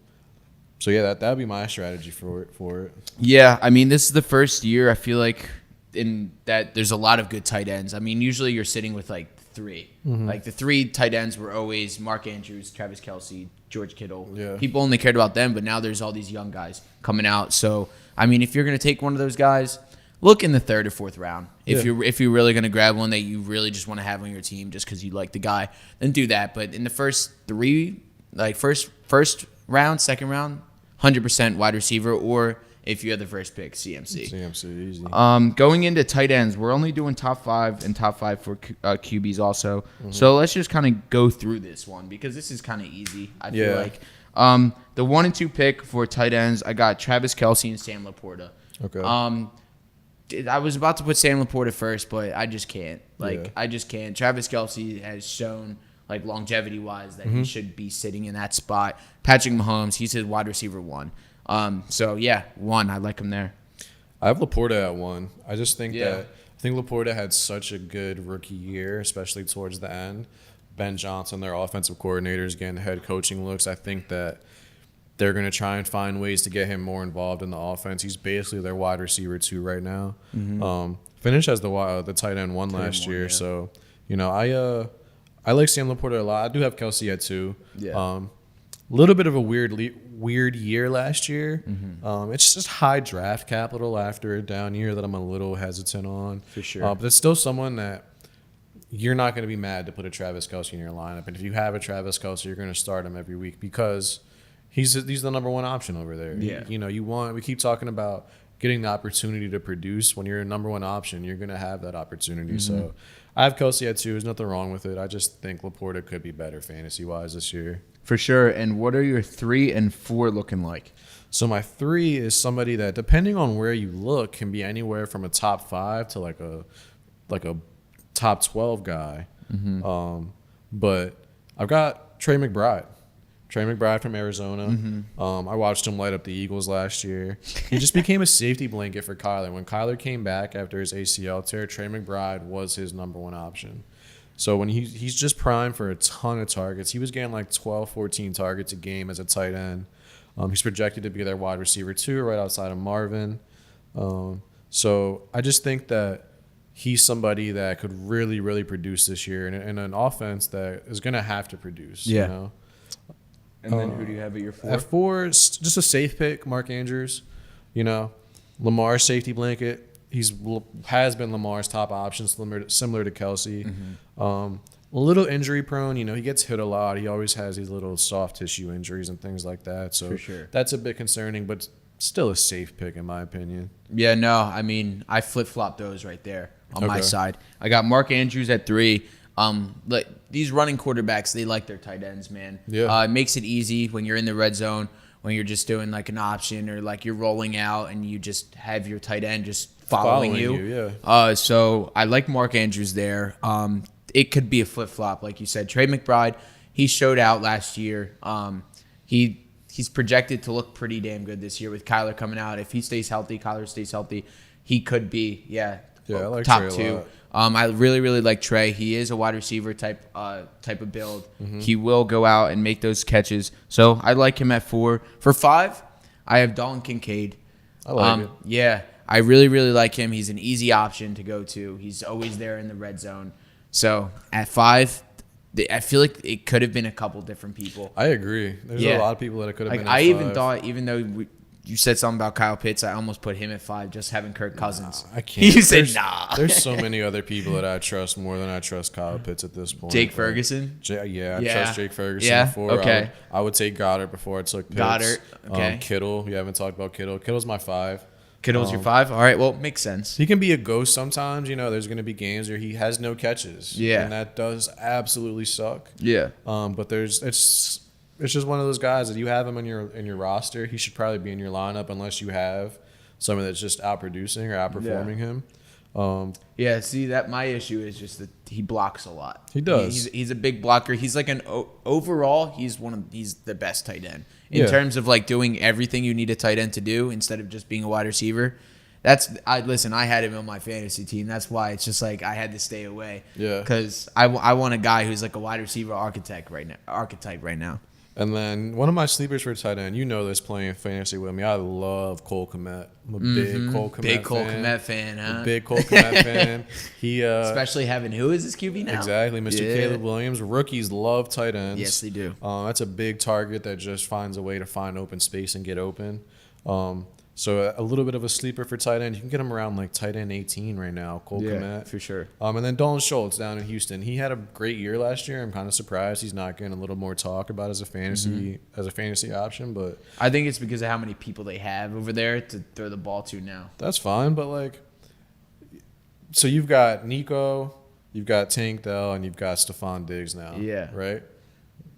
yeah, that would be my strategy for it. Yeah, I mean, this is the first year I feel like in that there's a lot of good tight ends. I mean, usually you're sitting with like 3. Like the 3 tight ends were always Mark Andrews, Travis Kelce, George Kittle. Yeah. People only cared about them, but now there's all these young guys coming out. So, I mean, if you're going to take one of those guys, look in the 3rd or 4th round. If you're really going to grab one that you really just want to have on your team just because you like the guy, then do that. But in the first 3, like first round, second round, 100% wide receiver, or if you had the first pick, CMC. CMC, easy. Going into tight ends, we're only doing top 5 and top 5 for QBs also. So let's just kind of go through this one because this is kind of easy, I feel like. The 1 and 2 pick for tight ends, I got Travis Kelce and Sam Laporta. Okay. I was about to put Sam Laporta first, but I just can't. I just can't. Travis Kelce has shown, like, longevity-wise that he should be sitting in that spot. Patrick Mahomes, he's his wide receiver 1. So, yeah, 1. I like him there. I have Laporta at 1. I just think I think Laporta had such a good rookie year, especially towards the end. Ben Johnson, their offensive coordinators, getting head coaching looks. I think that they're going to try and find ways to get him more involved in the offense. He's basically their wide receiver 2 right now. Finished as the tight end 1 last year. So, I like Sam Laporta a lot. I do have Kelce at 2. Little bit of a weird year last year. It's just high draft capital after a down year that I'm a little hesitant on. For sure. But it's still someone that you're not going to be mad to put a Travis Kelce in your lineup. And if you have a Travis Kelce, you're going to start him every week because he's the number 1 option over there. We keep talking about getting the opportunity to produce. When you're a number 1 option, you're going to have that opportunity. So I have Kelce at 2. There's nothing wrong with it. I just think Laporta could be better fantasy-wise this year. For sure. And what are your 3 and 4 looking like? So my 3 is somebody that, depending on where you look, can be anywhere from a top 5 to like a top 12 guy. But I've got Trey McBride. Trey McBride from Arizona. I watched him light up the Eagles last year. He just became a safety blanket for Kyler. When Kyler came back after his ACL tear, Trey McBride was his number 1 option. So when he's just primed for a ton of targets. He was getting like 12, 14 targets a game as a tight end. He's projected to be their wide receiver 2, right outside of Marvin. So I just think that he's somebody that could really, really produce this year in an offense that is going to have to produce. And then who do you have at your 4? At 4, just a safe pick, Mark Andrews. Lamar's safety blanket. Has been Lamar's top option, similar to Kelce. A little injury prone. He gets hit a lot. He always has these little soft tissue injuries and things like that. So For sure. That's a bit concerning, but still a safe pick in my opinion. Yeah, no, I mean, I flip-flopped those right there on my side. I got Mark Andrews at 3. These running quarterbacks, they like their tight ends, man. It makes it easy when you're in the red zone, when you're just doing like an option or like you're rolling out and you just have your tight end just following you. So I like Mark Andrews there. It could be a flip-flop, like you said. Trey McBride, he showed out last year. He's projected to look pretty damn good this year with Kyler coming out. If he stays healthy, Kyler stays healthy, he could be, I like top Trey a 2. lot. I really, really like Trey. He is a wide receiver type of build. He will go out and make those catches. So I like him at 4. For 5, I have Dalton Kincaid. I like it. Yeah. I really, really like him. He's an easy option to go to. He's always there in the red zone. So at 5, I feel like it could have been a couple different people. I agree. There's a lot of people that it could have been at I 5. even thought, even though you said something about Kyle Pitts, I almost put him at 5, just having Kirk Cousins. I can't. You said nah. There's so many other people that I trust more than I trust Kyle Pitts at this point. Jake Ferguson? I trust Jake Ferguson Yeah, before. okay. I would take Goddard before I took Pitts. Goddard, okay. Kittle. We haven't talked about Kittle. Kittle's my 5. Kittle's your 5? All right, well, makes sense. He can be a ghost sometimes. There's going to be games where he has no catches. Yeah. And that does absolutely suck. Yeah. But it's just one of those guys that you have him in your roster. He should probably be in your lineup unless you have someone that's just outproducing or outperforming him. Yeah, see, that my issue is just that he blocks a lot. He does. He's a big blocker. He's like overall, he's the best tight end in terms of like doing everything you need a tight end to do instead of just being a wide receiver. I had him on my fantasy team. That's why it's just like I had to stay away. Yeah. Because I want a guy who's like a wide receiver archetype right now. And then one of my sleepers for tight end, this playing fantasy with me. I love Cole Kmet. I'm a big Cole Kmet fan. Huh? A big Cole Kmet fan. He especially having who is his QB now? Exactly, Mr. Caleb Williams. Rookies love tight ends. Yes, they do. That's a big target that just finds a way to find open space and get open. So a little bit of a sleeper for tight end. You can get him around like tight end 18 right now, Cole Kmet. For sure. And then Dalton Schultz down in Houston. He had a great year last year. I'm kind of surprised he's not getting a little more talk about as a fantasy option, but I think it's because of how many people they have over there to throw the ball to now. that's fine. But so you've got Nico, you've got Tank Dell, and you've got Stephon Diggs now. Yeah. Right?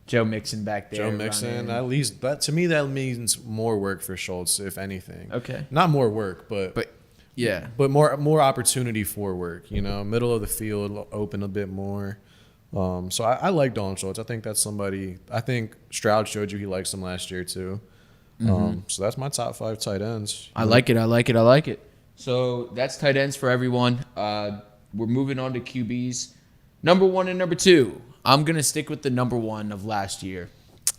Joe Mixon back there. Joe Mixon, at least to me that means more work for Schultz, if anything. Okay. Not more work, but more opportunity for work. Middle of the field, open a bit more. So I like Dalton Schultz. I think that's somebody. I think Stroud showed you he likes him last year too. So that's my top 5 tight ends. I like it. So that's tight ends for everyone. We're moving on to QBs. Number 1 and number 2. I'm going to stick with the number 1 of last year,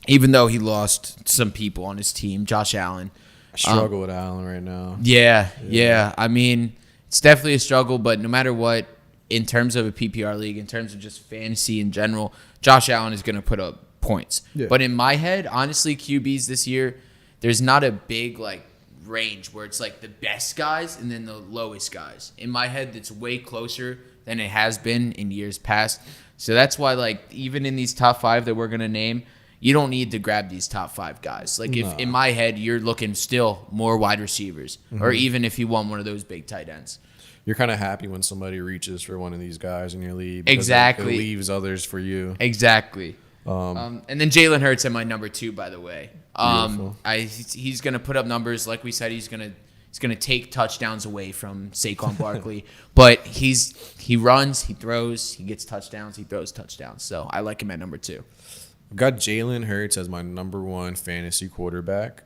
even though he lost some people on his team, Josh Allen. I struggle with Allen right now. Yeah. I mean, it's definitely a struggle, but no matter what, in terms of a PPR league, in terms of just fantasy in general, Josh Allen is going to put up points. Yeah. But in my head, honestly, QBs this year, there's not a big range where it's like the best guys and then the lowest guys. In my head, it's way closer than it has been in years past. So that's why, even in these top 5 that we're going to name, you don't need to grab these top 5 guys. If in my head, you're looking still more wide receivers, or even if you want one of those big tight ends. You're kind of happy when somebody reaches for one of these guys in your league. Exactly. It leaves others for you. Exactly. And then Jalen Hurts at my number 2, by the way. He's going to put up numbers. Like we said, he's going to take touchdowns away from Saquon Barkley. But he runs, he throws, he gets touchdowns, he throws touchdowns. So I like him at number 2. I've got Jalen Hurts as my number 1 fantasy quarterback.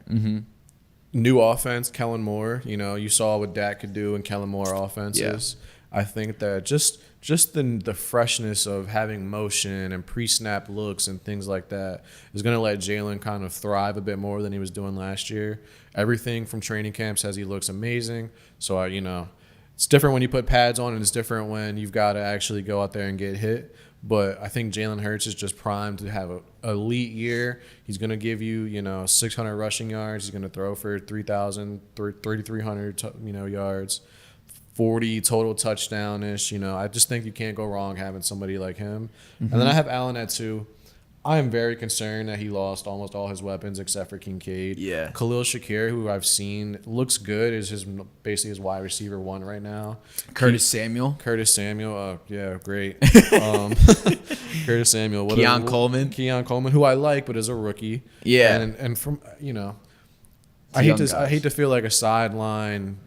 New offense, Kellen Moore. You saw what Dak could do in Kellen Moore offenses. Yeah. I think that just the freshness of having motion and pre-snap looks and things like that is going to let Jalen kind of thrive a bit more than he was doing last year. Everything from training camp says he looks amazing. So, it's different when you put pads on and it's different when you've got to actually go out there and get hit. But I think Jalen Hurts is just primed to have an elite year. He's going to give you, 600 rushing yards. He's going to throw for 3,300, yards, 40 total touchdown-ish. I just think you can't go wrong having somebody like him. And then I have Allen at 2. I am very concerned that he lost almost all his weapons except for Kincaid. Yeah. Khalil Shakir, who I've seen looks good, is basically his wide receiver 1 right now. Curtis Samuel, yeah, great. Curtis Samuel. Keon Coleman, who I like, but is a rookie. Yeah. And from I hate to feel like a sideline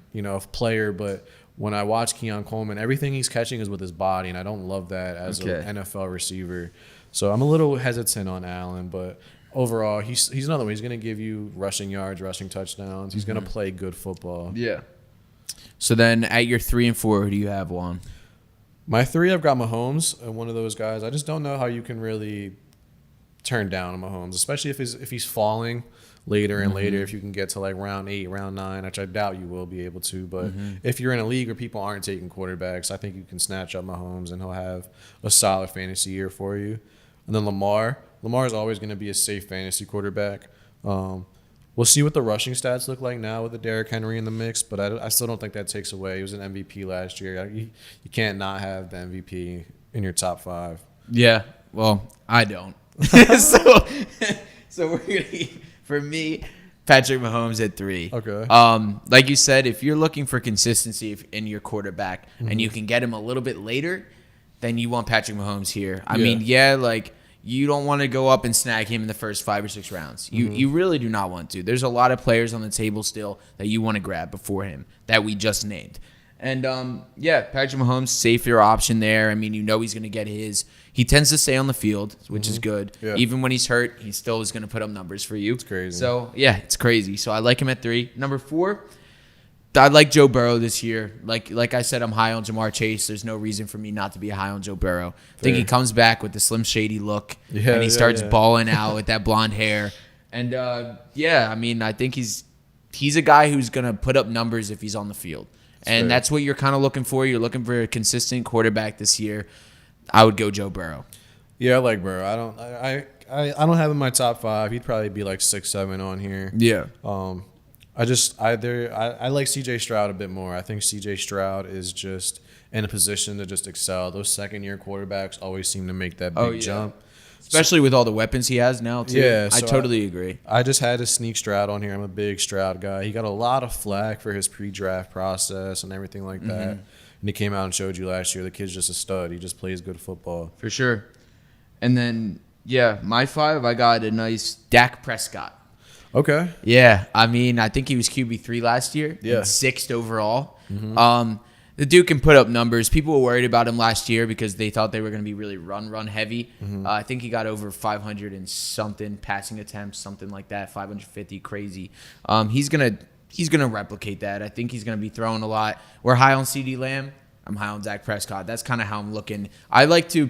player, but when I watch Keon Coleman, everything he's catching is with his body, and I don't love that as an NFL receiver. So I'm a little hesitant on Allen, but overall, he's another one. He's going to give you rushing yards, rushing touchdowns. He's going to play good football. Yeah. So then at your 3 and 4, who do you have, Juan? My 3, I've got Mahomes, one of those guys. I just don't know how you can really turn down Mahomes, especially if he's falling later and later if you can get to like round 8, round 9, which I doubt you will be able to. But if you're in a league where people aren't taking quarterbacks, I think you can snatch up Mahomes and he'll have a solid fantasy year for you. And then Lamar is always going to be a safe fantasy quarterback. We'll see what the rushing stats look like now with the Derrick Henry in the mix, but I still don't think that takes away. He was an MVP last year. You can't not have the MVP in your top 5. Yeah, well, I don't. so we're gonna, for me, Patrick Mahomes at 3. Okay. Like you said, if you're looking for consistency in your quarterback and you can get him a little bit later, then you want Patrick Mahomes here. I mean, like you don't want to go up and snag him in the first 5 or 6 rounds. You really do not want to. There's a lot of players on the table still that you want to grab before him that we just named. And, Patrick Mahomes, safer option there. I mean, you know he's going to get his. He tends to stay on the field, which is good. Yeah. Even when he's hurt, he still is going to put up numbers for you. It's crazy. So, yeah, it's crazy. So I like him at 3. Number 4, I like Joe Burrow this year. Like I said, I'm high on Jamar Chase. There's no reason for me not to be high on Joe Burrow. I think he comes back with the Slim Shady look, and he starts balling out with that blonde hair. And, I mean, I think he's a guy who's going to put up numbers if he's on the field. And that's what you're kind of looking for. You're looking for a consistent quarterback this year. I would go Joe Burrow. Yeah, I like Burrow. I don't have him in my top 5. He'd probably be like 6, 7 on here. Yeah. I like CJ Stroud a bit more. I think CJ Stroud is just in a position to just excel. Those second-year quarterbacks always seem to make that big jump. Especially with all the weapons he has now, too. Yeah, I totally agree. I just had to sneak Stroud on here. I'm a big Stroud guy. He got a lot of flack for his pre-draft process and everything like that. And he came out and showed you last year the kid's just a stud. He just plays good football. For sure. And then, my 5, I got a nice Dak Prescott. Okay. Yeah, I mean, I think he was QB3 last year. Yeah. And 6th overall. The dude can put up numbers. People were worried about him last year because they thought they were going to be really run heavy. I think he got over 500 and something passing attempts, something like that, 550, crazy. He's gonna replicate that. I think he's gonna be throwing a lot. We're high on CeeDee Lamb. I'm high on Dak Prescott. That's kind of how I'm looking. I like to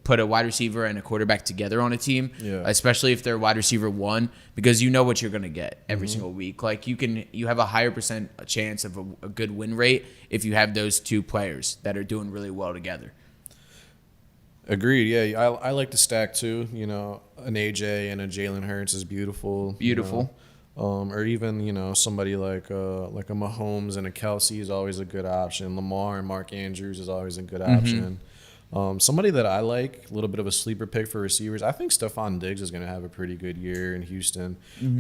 put a wide receiver and a quarterback together on a team, especially if they're wide receiver 1, because you know what you're going to get every single week. Like you have a higher % chance of a good win rate if you have those 2 players that are doing really well together. Agreed. Yeah, I like to stack too. You know, an AJ and a Jalen Hurts is beautiful. Beautiful. You know? Or even somebody like a Mahomes and a Kelsey is always a good option. Lamar and Mark Andrews is always a good option. Somebody that I like, a little bit of a sleeper pick for receivers, I think Stephon Diggs is going to have a pretty good year in Houston.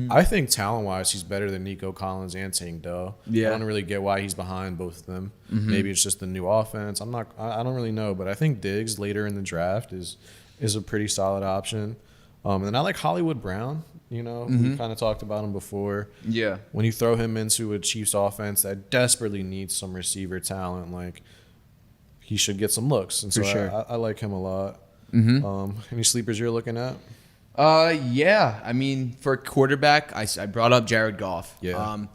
I think talent-wise, he's better than Nico Collins and Tank Dell. Yeah. I don't really get why he's behind both of them. Maybe it's just the new offense. I don't really know, but I think Diggs later in the draft is a pretty solid option. And then I like Hollywood Brown. We kind of talked about him before. Yeah. When you throw him into a Chiefs offense that desperately needs some receiver talent, like, he should get some looks. And so For sure. I like him a lot. Any sleepers you're looking at? I mean, for quarterback, I brought up Jared Goff. Yeah.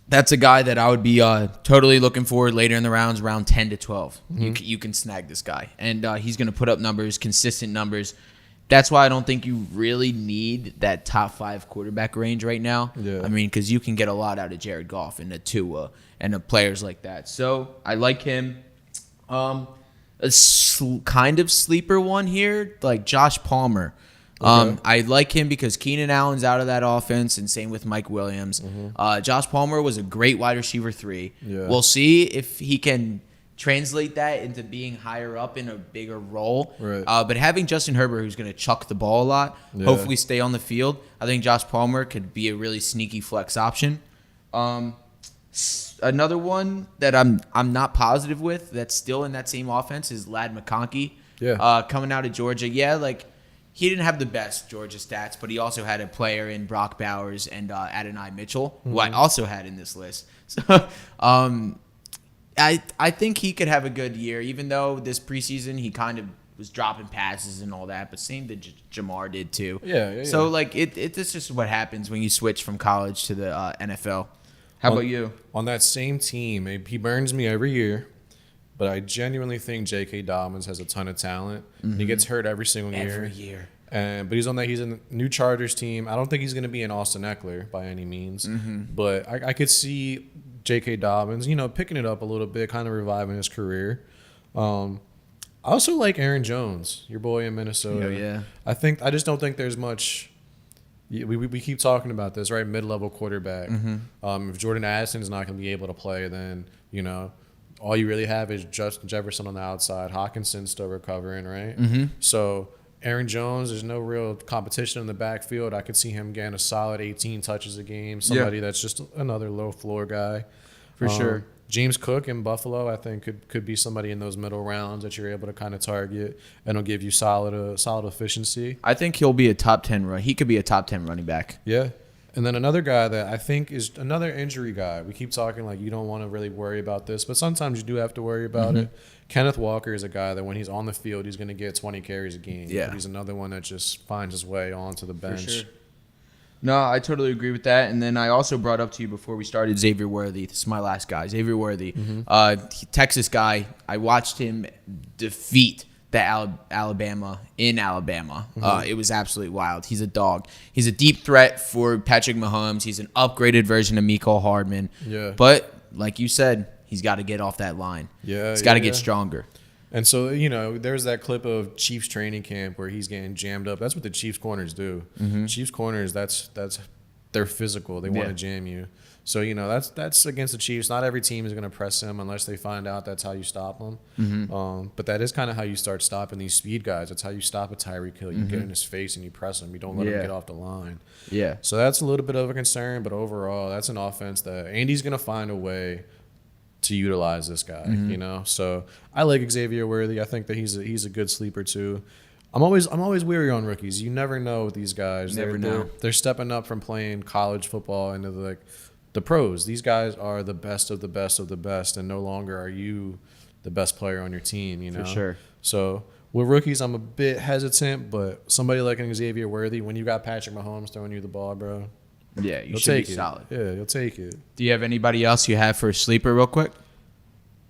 That's a guy that I would be totally looking for later in the rounds, round 10 to 12. You can snag this guy. And he's going to put up numbers, consistent numbers. That's why I don't think you really need that top 5 quarterback range right now. Yeah. I mean, because you can get a lot out of Jared Goff and Tua and the players like that. So I like him. Kind of sleeper one here, like Josh Palmer. I like him because Keenan Allen's out of that offense, and same with Mike Williams. Josh Palmer was a great wide receiver 3. Yeah. We'll see if he can translate that into being higher up in a bigger role. Right. But having Justin Herbert, who's going to chuck the ball a lot, hopefully stay on the field, I think Josh Palmer could be a really sneaky flex option. Another one that I'm not positive with that's still in that same offense is Ladd McConkey. Yeah. Coming out of Georgia. Yeah, like he didn't have the best Georgia stats, but he also had a player in Brock Bowers and Adonai Mitchell, who I also had in this list. So I think he could have a good year, even though this preseason he kind of was dropping passes and all that, but same that Jamar did too. Yeah. So like it's just what happens when you switch from college to the NFL. How about you? On that same team, he burns me every year, but I genuinely think J.K. Dobbins has a ton of talent. He gets hurt every single year. But he's in a new Chargers team. I don't think he's going to be an Austin Eckler by any means. But I could see J.K. Dobbins, picking it up a little bit, kind of reviving his career. I also like Aaron Jones, your boy in Minnesota. Oh, yeah. I just don't think there's much. We keep talking about this, right? Mid-level quarterback. If Jordan Addison's not going to be able to play, then all you really have is Justin Jefferson on the outside. Hawkinson's still recovering, right? So Aaron Jones, there's no real competition in the backfield. I could see him getting a solid 18 touches a game. Somebody that's just another low floor guy. For sure. James Cook in Buffalo, I think, could be somebody in those middle rounds that you're able to kind of target, and he'll give you solid efficiency. I think he'll be a top 10 He could be a top 10 running back. Yeah. And then another guy that I think is another injury guy. We keep talking like you don't want to really worry about this, but sometimes you do have to worry about it. Kenneth Walker is a guy that when he's on the field, he's going to get 20 carries a game. Yeah. But he's another one that just finds his way onto the bench. For sure. No, I totally agree with that. And then I also brought up to you before we started Xavier Worthy. This is my last guy, Xavier Worthy. Texas guy. I watched him defeat the Alabama in Alabama. It was absolutely wild. He's a dog. He's a deep threat for Patrick Mahomes. He's an upgraded version of Mecole Hardman. Yeah. But like you said, he's got to get off that line. Yeah, he's got to get stronger. And so, there's that clip of Chiefs training camp where he's getting jammed up. That's what the Chiefs corners do. Chiefs corners, that's they're physical. They want to jam you. So, that's against the Chiefs. Not every team is going to press him unless they find out that's how you stop them. But that is kind of how you start stopping these speed guys. That's how you stop a Tyreek Hill. You get in his face and you press him. You don't let him get off the line. Yeah. So that's a little bit of a concern. But overall, that's an offense that Andy's going to find a way to utilize this guy, So I like Xavier Worthy. I think that he's a good sleeper too. I'm always weary on rookies. You never know with these guys. They're stepping up from playing college football into the pros. These guys are the best of the best of the best, and no longer are you the best player on your team. For sure. So with rookies, I'm a bit hesitant, but somebody like an Xavier Worthy, when you got Patrick Mahomes throwing you the ball, bro. Yeah, you You'll should take be it. solid. Yeah, you'll take it. Do you have anybody else you have for a sleeper real quick?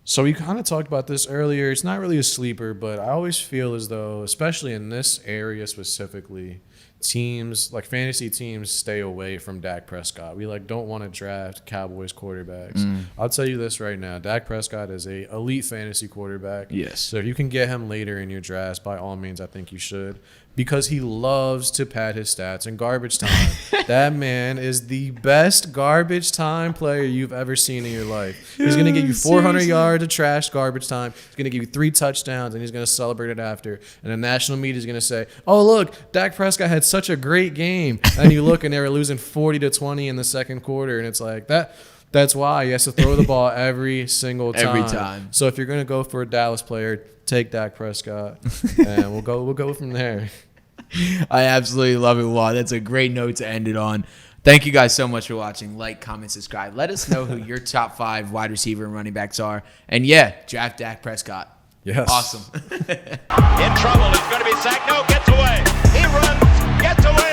So we kind of talked about this earlier. It's not really a sleeper, but I always feel as though, especially in this area specifically, teams, like fantasy teams, stay away from Dak Prescott. We don't want to draft Cowboys quarterbacks. I'll tell you this right now. Dak Prescott is a elite fantasy quarterback. Yes. So if you can get him later in your drafts, by all means, I think you should. Because he loves to pad his stats in garbage time. That man is the best garbage time player you've ever seen in your life. He's going to give you 400 yards of trash garbage time. He's going to give you 3 touchdowns, and he's going to celebrate it after. And the national media is going to say, oh, look, Dak Prescott had such a great game. And you look, and they were losing 40-20 in the second quarter, and it's like that. That's why he has to throw the ball every single time. Every time. So if you're going to go for a Dallas player, take Dak Prescott, and we'll go from there. I absolutely love it, Wow. That's a great note to end it on. Thank you guys so much for watching. Like, comment, subscribe. Let us know who your top 5 wide receiver and running backs are. And draft Dak Prescott. Yes. Awesome. In trouble. He's going to be sacked. No, gets away. He runs, gets away.